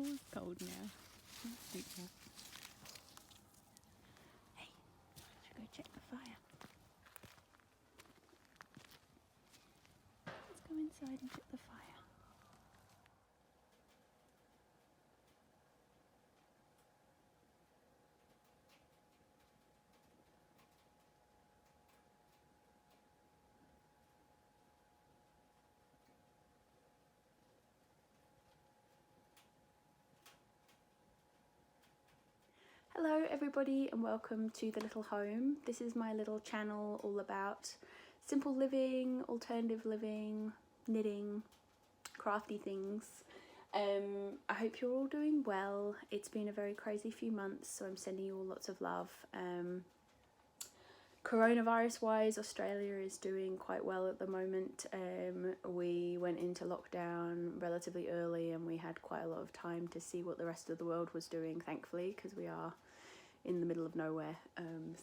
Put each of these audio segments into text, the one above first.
Oh, it's cold now. Sweet cat. Hey, let's go check the fire. Let's go inside and check the fire. Hello everybody and welcome to The Little Home. This is my little channel all about simple living, alternative living, knitting, crafty things. I hope you're all doing well. It's been a very crazy few months, so I'm sending you all lots of love. Coronavirus wise, Australia is doing quite well at the moment. We went into lockdown relatively early and we had quite a lot of time to see what the rest of the world was doing, thankfully, because we are in the middle of nowhere,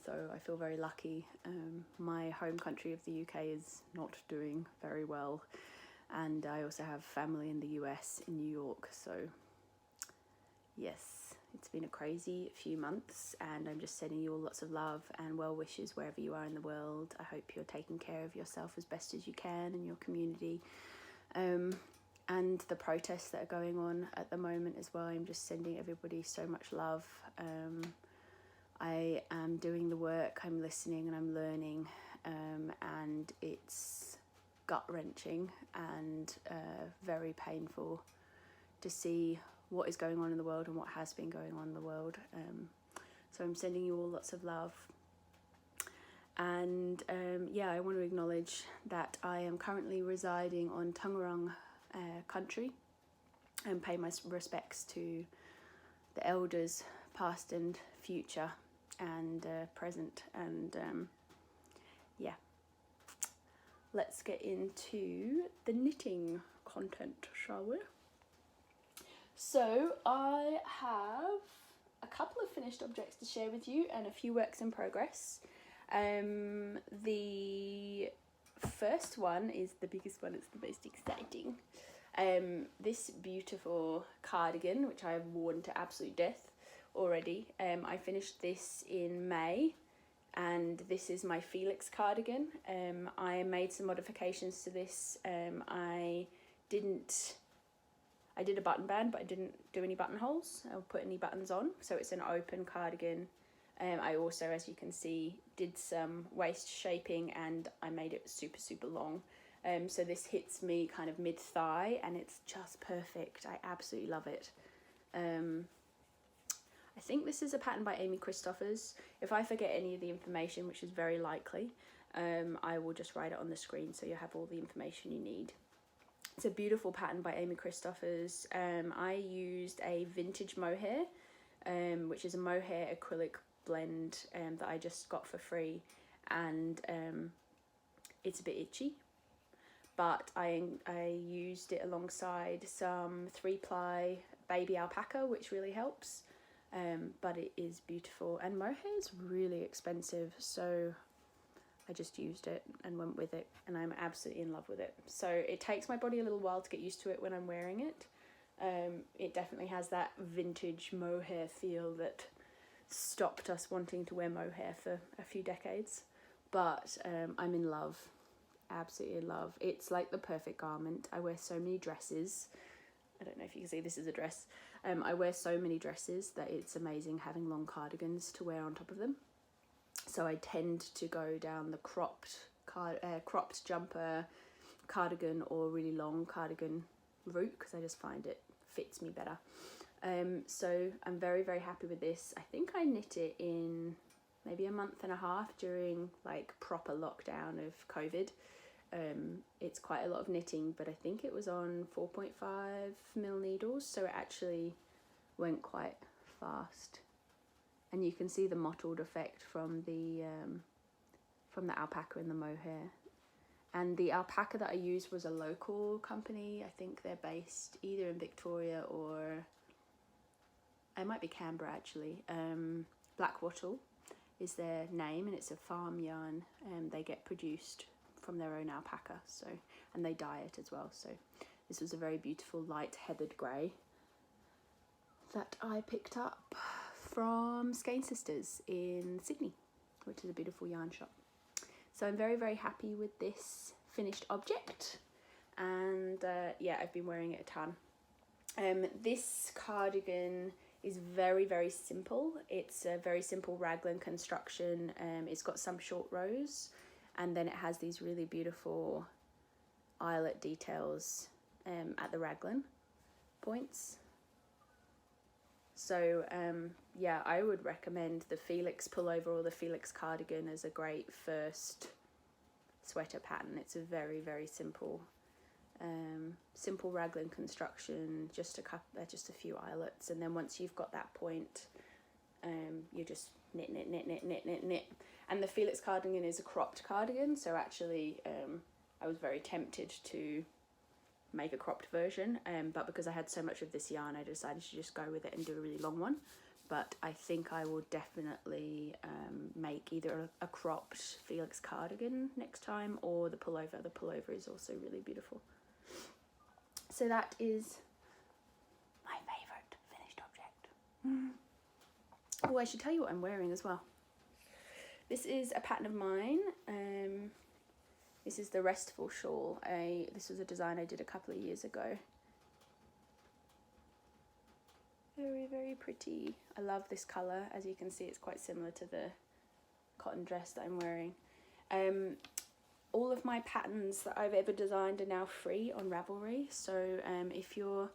so I feel very lucky. My home country of the UK is not doing very well, and I also have family in the US, in New York, so yes, it's been a crazy few months, and I'm just sending you all lots of love and well wishes wherever you are in the world. I hope you're taking care of yourself as best as you can in your community, and the protests that are going on at the moment as well. I'm just sending everybody so much love. I am doing the work, I'm listening and I'm learning, and it's gut-wrenching and very painful to see what is going on in the world and what has been going on in the world. So I'm sending you all lots of love. And yeah, I want to acknowledge that I am currently residing on Taungurung country and pay my respects to the elders past and future and present, and yeah, let's get into the knitting content, shall we? So I have a couple of finished objects to share with you and a few works in progress. The first one is the biggest one, it's the most exciting. This beautiful cardigan, which I have worn to absolute death already. I finished this in May, and this is my Felix cardigan. I made some modifications to this. I did a button band, but I didn't do any buttonholes or put any buttons on, so it's an open cardigan. I also, as you can see, did some waist shaping and I made it super long. So this hits me kind of mid-thigh and it's just perfect. I absolutely love it. I think this is a pattern by Amy Christophers. If I forget any of the information, which is very likely, I will just write it on the screen so you have all the information you need. It's a beautiful pattern by Amy Christophers. I used a vintage mohair, which is a mohair acrylic blend that I just got for free, and it's a bit itchy, but I used it alongside some 3-ply baby alpaca, which really helps. But it is beautiful, and mohair is really expensive, so I just used it and went with it, and I'm absolutely in love with it. So it takes my body a little while to get used to it when I'm wearing it. It definitely has that vintage mohair feel that stopped us wanting to wear mohair for a few decades, but I'm in love, absolutely in love. It's like the perfect garment. I wear so many dresses. I don't know if you can see, this is a dress. I wear so many dresses that it's amazing having long cardigans to wear on top of them. So I tend to go down the cropped jumper, cardigan, or really long cardigan route because I just find it fits me better. So I'm very happy with this. I think I knit it in maybe a month and a half during like proper lockdown of COVID. It's quite a lot of knitting, but I think it was on 4.5mm needles, so it actually went quite fast. And you can see the mottled effect from the alpaca and the mohair. And the alpaca that I used was a local company. I think they're based either in Victoria or it might be Canberra actually. Black Wattle is their name, and it's a farm yarn, and they get produced from their own alpaca, so, and they dye it as well. So this was a very beautiful light heathered grey. that I picked up from Skein Sisters in Sydney, which is a beautiful yarn shop. So I'm very, very happy with this finished object, and yeah, I've been wearing it a ton. This cardigan is very, very simple. It's a very simple raglan construction. It's got some short rows, and then it has these really beautiful eyelet details at the raglan points. So yeah, I would recommend the Felix pullover or the Felix cardigan as a great first sweater pattern. It's a very, very simple simple raglan construction, just a few eyelets, and then once you've got that point, you just knit. And the Felix cardigan is a cropped cardigan, so actually I was very tempted to make a cropped version, but because I had so much of this yarn, I decided to just go with it and do a really long one. But I think I will definitely make either a cropped Felix cardigan next time, or the pullover. The pullover is also really beautiful. So that is my favourite finished object. Oh, I should tell you what I'm wearing as well. This is a pattern of mine. This is the Restful shawl. This was a design I did a couple of years ago. Very, very pretty. I love this colour. As you can see, it's quite similar to the cotton dress that I'm wearing. All of my patterns that I've ever designed are now free on Ravelry. So if you're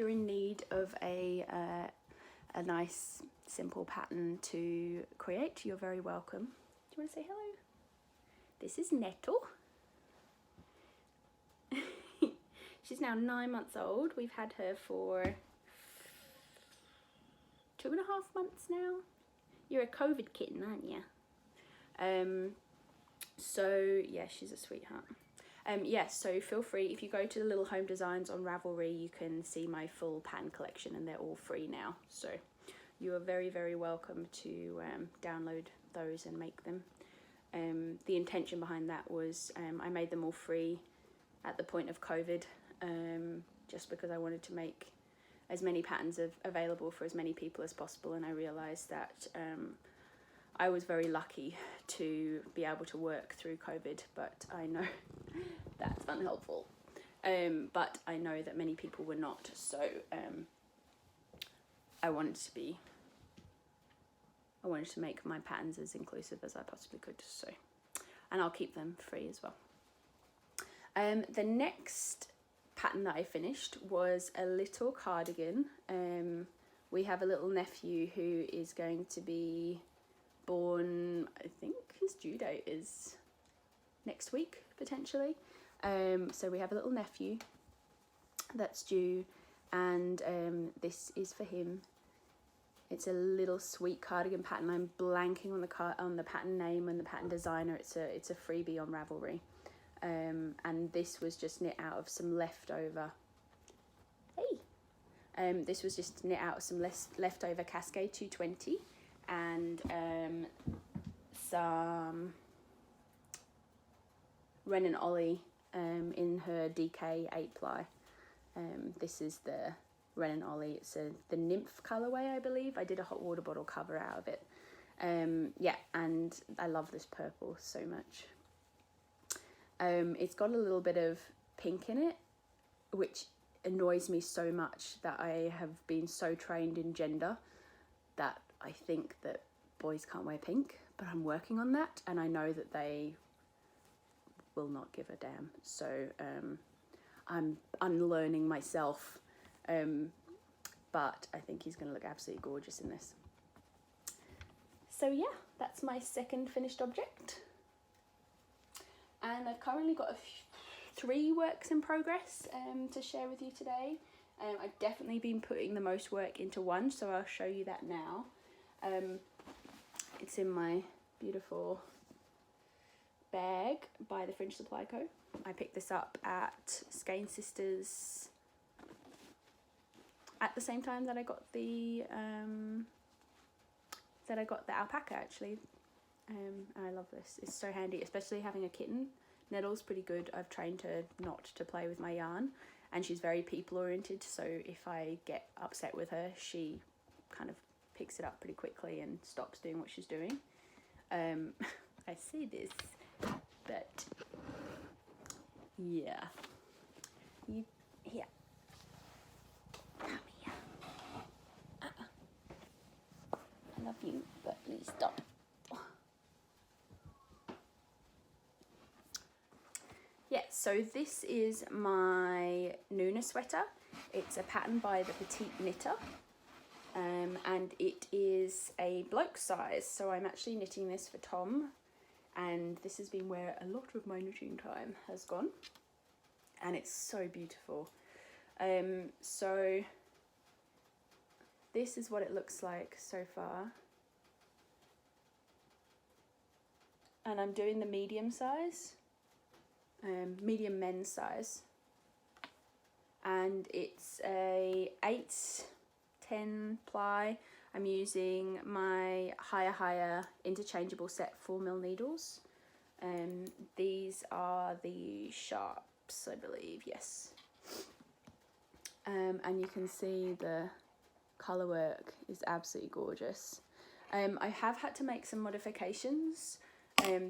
in need of a nice simple pattern to create, you're very welcome. Do you want to say hello? This is Nettle. She's now 9 months old. We've had her for 2.5 months now. You're a COVID kitten, aren't you? So yeah, she's a sweetheart. Yes, so feel free, if you go to the Little Home Designs on Ravelry, you can see my full pattern collection, and they're all free now. So you are very, very welcome to download those and make them. The intention behind that was I made them all free at the point of COVID, just because I wanted to make as many patterns available for as many people as possible, and I realised that I was very lucky to be able to work through COVID, but I know that's unhelpful. But I know that many people were not, so I wanted to make my patterns as inclusive as I possibly could, so, and I'll keep them free as well. The next pattern that I finished was a little cardigan. We have a little nephew who is going to be born, I think his due date is next week, potentially. So we have a little nephew that's due, and this is for him. It's a little sweet cardigan pattern. I'm blanking on the pattern name and the pattern designer. It's a freebie on Ravelry, and this was just knit out of some leftover. This was just knit out of some leftover Cascade 220 and some Ren and Ollie in her DK 8-ply. This is the Ren and Ollie. It's the Nymph colourway, I believe. I did a hot water bottle cover out of it. Yeah, and I love this purple so much. It's got a little bit of pink in it, which annoys me so much that I have been so trained in gender that I think that boys can't wear pink, but I'm working on that, and I know that they will not give a damn. So I'm unlearning myself, but I think he's going to look absolutely gorgeous in this. So yeah, that's my second finished object. And I've currently got 3 works in progress to share with you today. I've definitely been putting the most work into one, so I'll show you that now. It's in my beautiful bag by the Fringe Supply Co. I picked this up at Skein Sisters at the same time that I got the alpaca, actually. And I love this. It's so handy, especially having a kitten. Nettle's pretty good. I've trained her not to play with my yarn, and she's very people oriented, so if I get upset with her, she kind of picks it up pretty quickly and stops doing what she's doing. I say this, but yeah, here, come here. I love you, but please stop. Yeah, so this is my Noona Sweater. It's a pattern by the Petite Knitter, and it is a bloke size. So I'm actually knitting this for Tom, and this has been where a lot of my knitting time has gone, and it's so beautiful. So this is what it looks like so far, and I'm doing the medium size. Medium men's size, and it's a 8-10 ply. I'm using my higher interchangeable set 4mm needles. These are the sharps, I believe, yes. And you can see the colour work is absolutely gorgeous. I have had to make some modifications.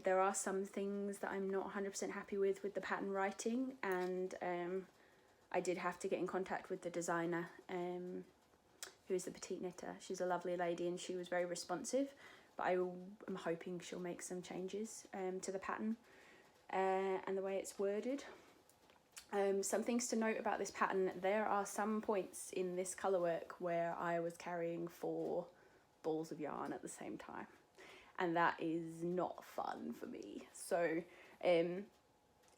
There are some things that I'm not 100% happy with the pattern writing, and I did have to get in contact with the designer, who is the Petite Knitter. She's a lovely lady and she was very responsive, but I am hoping she'll make some changes to the pattern and the way it's worded. Some things to note about this pattern: there are some points in this colour work where I was carrying 4 balls of yarn at the same time, and that is not fun for me. So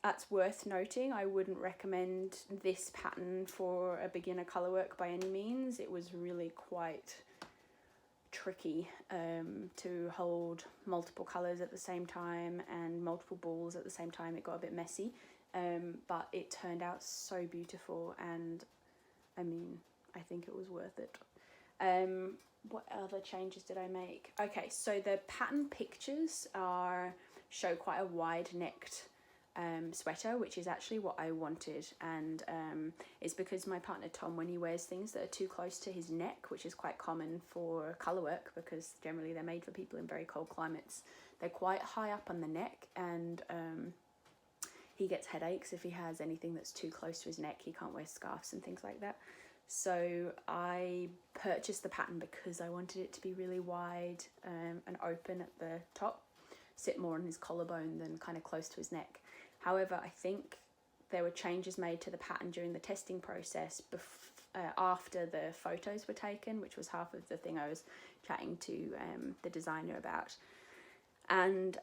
that's worth noting. I wouldn't recommend this pattern for a beginner colour work by any means. It was really quite tricky to hold multiple colours at the same time and multiple balls at the same time. It got a bit messy, but it turned out so beautiful, and I mean, I think it was worth it. What other changes did I make? Okay, so the pattern pictures show quite a wide necked sweater, which is actually what I wanted, and it's because my partner Tom, when he wears things that are too close to his neck, which is quite common for colour work because generally they're made for people in very cold climates, they're quite high up on the neck, and he gets headaches if he has anything that's too close to his neck. He can't wear scarves and things like that. So I purchased the pattern because I wanted it to be really wide and open at the top, sit more on his collarbone than kind of close to his neck. However, I think there were changes made to the pattern during the testing process after the photos were taken, which was half of the thing I was chatting to the designer about. And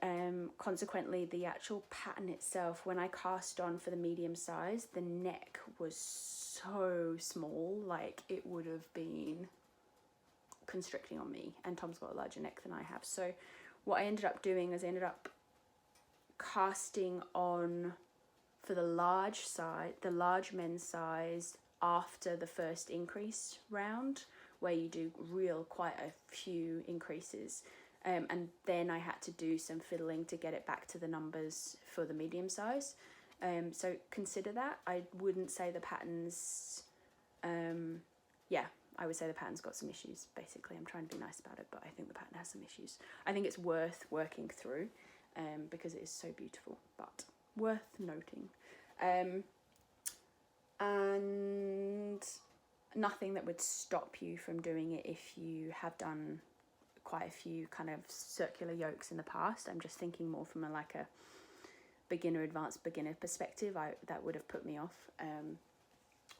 consequently, the actual pattern itself, when I cast on for the medium size, the neck was so small, like it would have been constricting on me, and Tom's got a larger neck than I have. So what I ended up doing is I ended up casting on for the large men's size after the first increase round, where you do quite a few increases. And then I had to do some fiddling to get it back to the numbers for the medium size. So consider that. I wouldn't say the pattern's, I would say the pattern's got some issues. Basically, I'm trying to be nice about it, but I think the pattern has some issues. I think it's worth working through because it is so beautiful, but worth noting. And nothing that would stop you from doing it if you have done quite a few kind of circular yokes in the past. I'm just thinking more from a beginner, advanced beginner perspective. That would have put me off,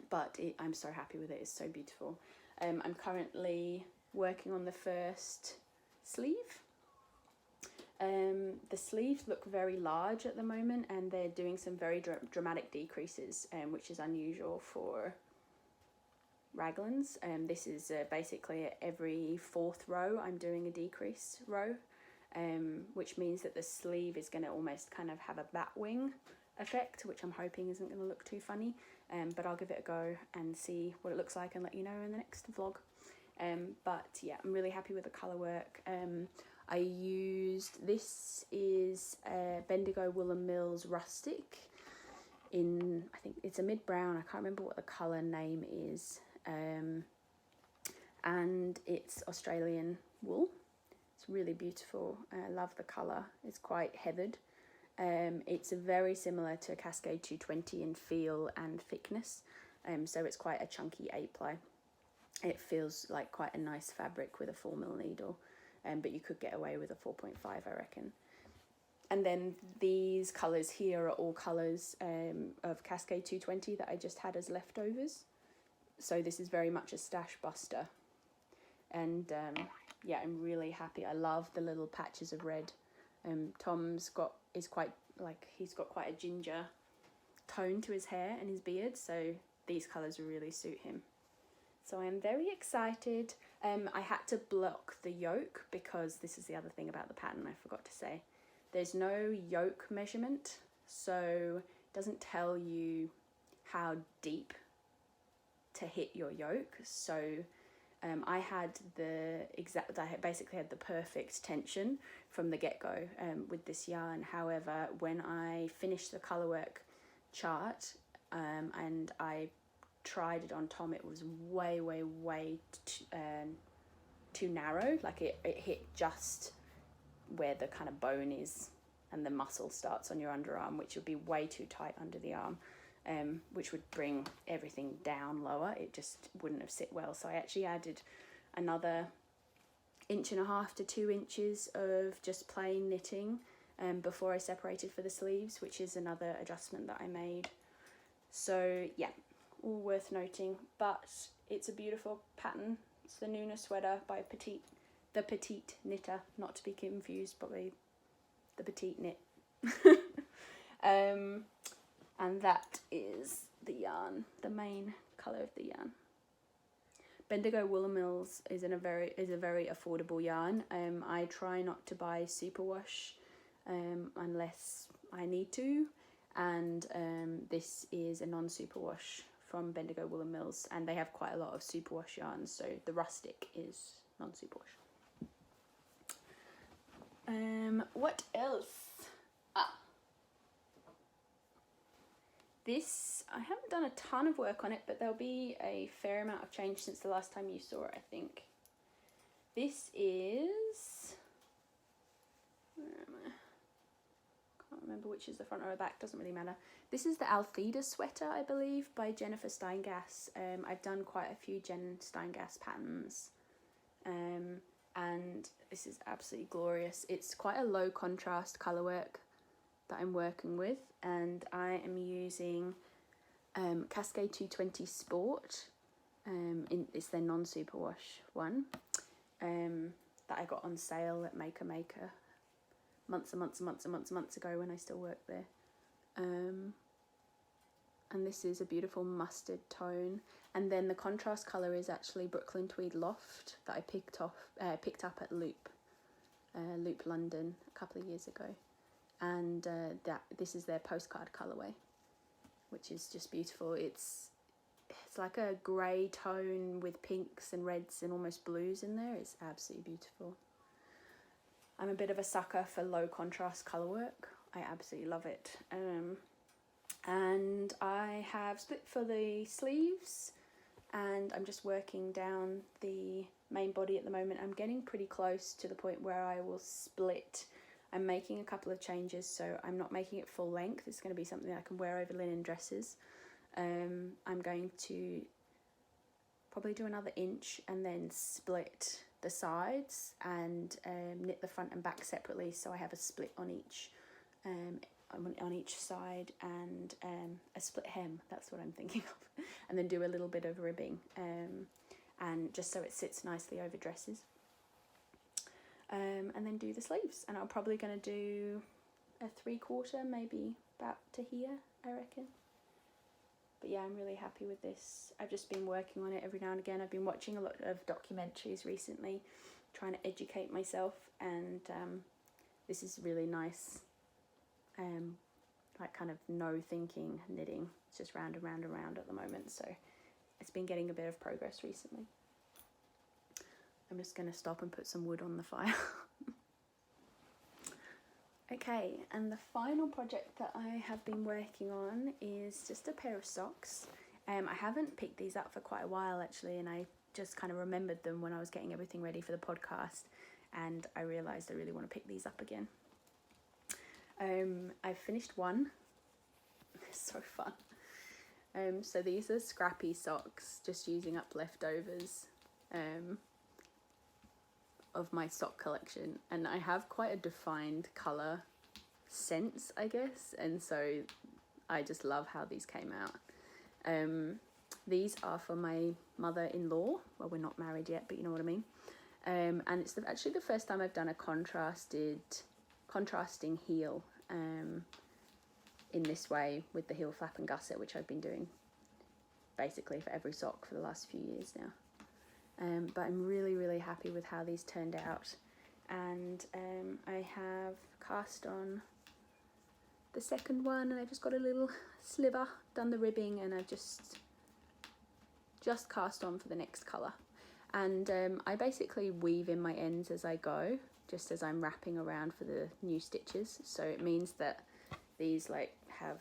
but I'm so happy with it. It's so beautiful. I'm currently working on the first sleeve. The sleeves look very large at the moment, and they're doing some very dramatic decreases, which is unusual for raglans. This is basically every 4th row I'm doing a decrease row, which means that the sleeve is going to almost kind of have a bat wing effect, which I'm hoping isn't going to look too funny, but I'll give it a go and see what it looks like and let you know in the next vlog. But yeah, I'm really happy with the colour work. This is Bendigo Woolen Mills Rustic in, I think it's a mid-brown, I can't remember what the colour name is, and it's Australian wool. It's really beautiful. I love the colour. It's quite heathered. It's very similar to Cascade 220 in feel and thickness, so it's quite a chunky 8-ply. It feels like quite a nice fabric with a 4mm needle, but you could get away with a 4.5, I reckon. And then these colours here are all colours of Cascade 220 that I just had as leftovers. So this is very much a stash buster. And yeah, I'm really happy. I love the little patches of red. Tom's he's got quite a ginger tone to his hair and his beard, so these colours really suit him. So I'm very excited. I had to block the yoke because this is the other thing about the pattern I forgot to say. There's no yoke measurement, so it doesn't tell you how deep to hit your yoke. So I basically had the perfect tension from the get-go with this yarn. However, when I finished the colourwork chart and I tried it on Tom, it was way too narrow. Like it hit just where the kind of bone is and the muscle starts on your underarm, which would be way too tight under the arm, which would bring everything down lower. It just wouldn't have sit well. So I actually added another 1.5 to 2 inches of just plain knitting before I separated for the sleeves, which is another adjustment that I made. So yeah, all worth noting, but it's a beautiful pattern. It's the Noona Sweater by the Petite Knitter, not to be confused by the Petite Knit. And that is the yarn, the main colour of the yarn. Bendigo Woolen Mills is a very affordable yarn. I try not to buy superwash unless I need to, and this is a non-superwash from Bendigo Woolen Mills, and they have quite a lot of superwash yarns, so the rustic is non-superwash. What else? This, I haven't done a ton of work on it, but there'll be a fair amount of change since the last time you saw it, I think. This is, where am I? Can't remember which is the front or the back, doesn't really matter. This is the Althea Sweater, I believe, by Jennifer Steingass. I've done quite a few Jen Steingass patterns, and this is absolutely glorious. It's quite a low contrast colour work that I'm working with, and I am using Cascade 220 Sport. It's their non-superwash one that I got on sale at Maker months ago when I still worked there. And this is a beautiful mustard tone, and then the contrast colour is actually Brooklyn Tweed Loft that I picked up at Loop London a couple of years ago, and this is their postcard colourway, which is just beautiful. It's like a grey tone with pinks and reds and almost blues in there. It's absolutely beautiful. I'm a bit of a sucker for low contrast colour work. I absolutely love it. And I have split for the sleeves, and I'm just working down the main body at the moment. I'm getting pretty close to the point where I will split. I'm making a couple of changes, so I'm not making it full length. It's going to be something I can wear over linen dresses. I'm going to probably do another inch and then split the sides and knit the front and back separately, so I have a split on each side, and a split hem, that's what I'm thinking of, and then do a little bit of ribbing, and just so it sits nicely over dresses, and then do the sleeves, and I'm probably going to do a 3/4, maybe about to here, I reckon. But yeah, I'm really happy with this. I've just been working on it every now and again. I've been watching a lot of documentaries recently, trying to educate myself, and this is really nice, like kind of no thinking knitting. It's just round and round and round at the moment, so it's been getting a bit of progress recently. I'm just going to stop and put some wood on the fire. Okay, and the final project that I have been working on is just a pair of socks. I haven't picked these up for quite a while actually, and I just kind of remembered them when I was getting everything ready for the podcast, and I realised I really want to pick these up again. I've finished one. It's so fun. So these are Scrappy Socks, just using up leftovers of my sock collection, and I have quite a defined colour sense, I guess, and so I just love how these came out. These are for my mother-in-law. Well, we're not married yet, but you know what I mean. And it's actually the first time I've done a contrasting heel in this way with the heel flap and gusset, which I've been doing basically for every sock for the last few years now. But I'm really happy with how these turned out, and I have cast on the second one, and I've just got a little sliver, done the ribbing, and I've just cast on for the next colour. And I basically weave in my ends as I go, just as I'm wrapping around for the new stitches, so it means that these like have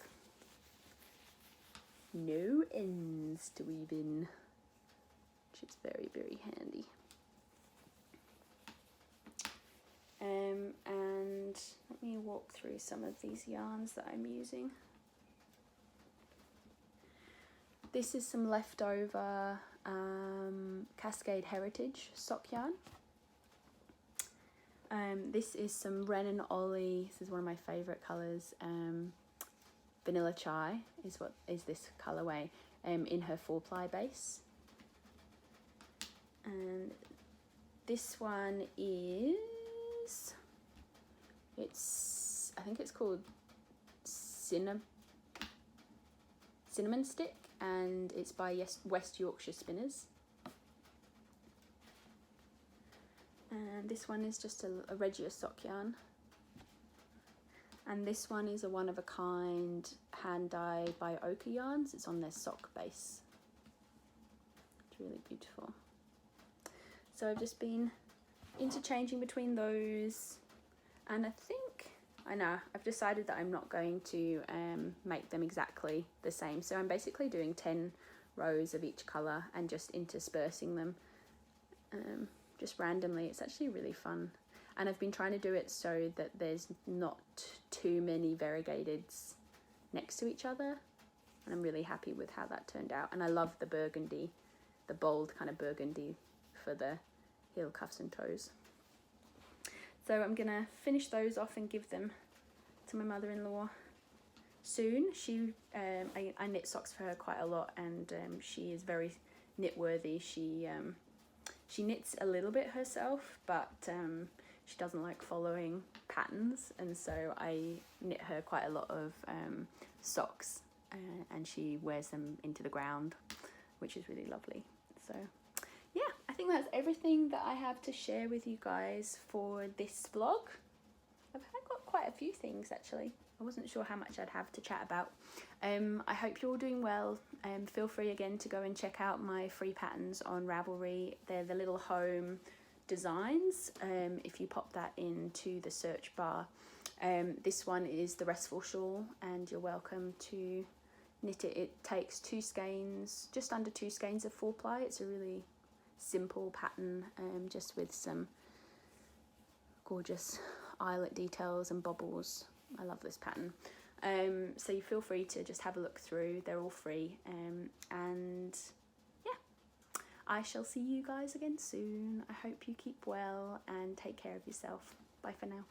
no ends to weave in, which is very handy. And let me walk through some of these yarns that I'm using. This is some leftover Cascade Heritage sock yarn. This is some Ren and Ollie. This is one of my favourite colours. Vanilla Chai is what is this colourway in her 4-ply base. And this one is, I think it's called Cinnamon Stick, and it's by West Yorkshire Spinners. And this one is just a regular sock yarn. And this one is a one-of-a-kind hand dye by Ochre Yarns. It's on their sock base. It's really beautiful. So I've just been interchanging between those, and I've decided that I'm not going to make them exactly the same. So I'm basically doing 10 rows of each colour and just interspersing them just randomly. It's actually really fun. And I've been trying to do it so that there's not too many variegateds next to each other. And I'm really happy with how that turned out. And I love the burgundy, the bold kind of burgundy for the heel cuffs and toes. So I'm gonna finish those off and give them to my mother-in-law soon. I knit socks for her quite a lot, and she is very knit worthy. She knits a little bit herself, but she doesn't like following patterns, and so I knit her quite a lot of socks, and she wears them into the ground, which is really lovely. So yeah, I think that's everything that I have to share with you guys for this vlog. I've got quite a few things actually. I wasn't sure how much I'd have to chat about. I hope you're all doing well. Feel free again to go and check out my free patterns on Ravelry. They're the little home designs. If you pop that into the search bar. This one is the Restful Shawl, and you're welcome to knit it. It takes 2 skeins, just under 2 skeins of 4-ply. It's a really simple pattern, just with some gorgeous eyelet details and bobbles. I love this pattern. So you feel free to just have a look through. They're all free, and yeah, I shall see you guys again soon. I hope you keep well and take care of yourself. Bye for now.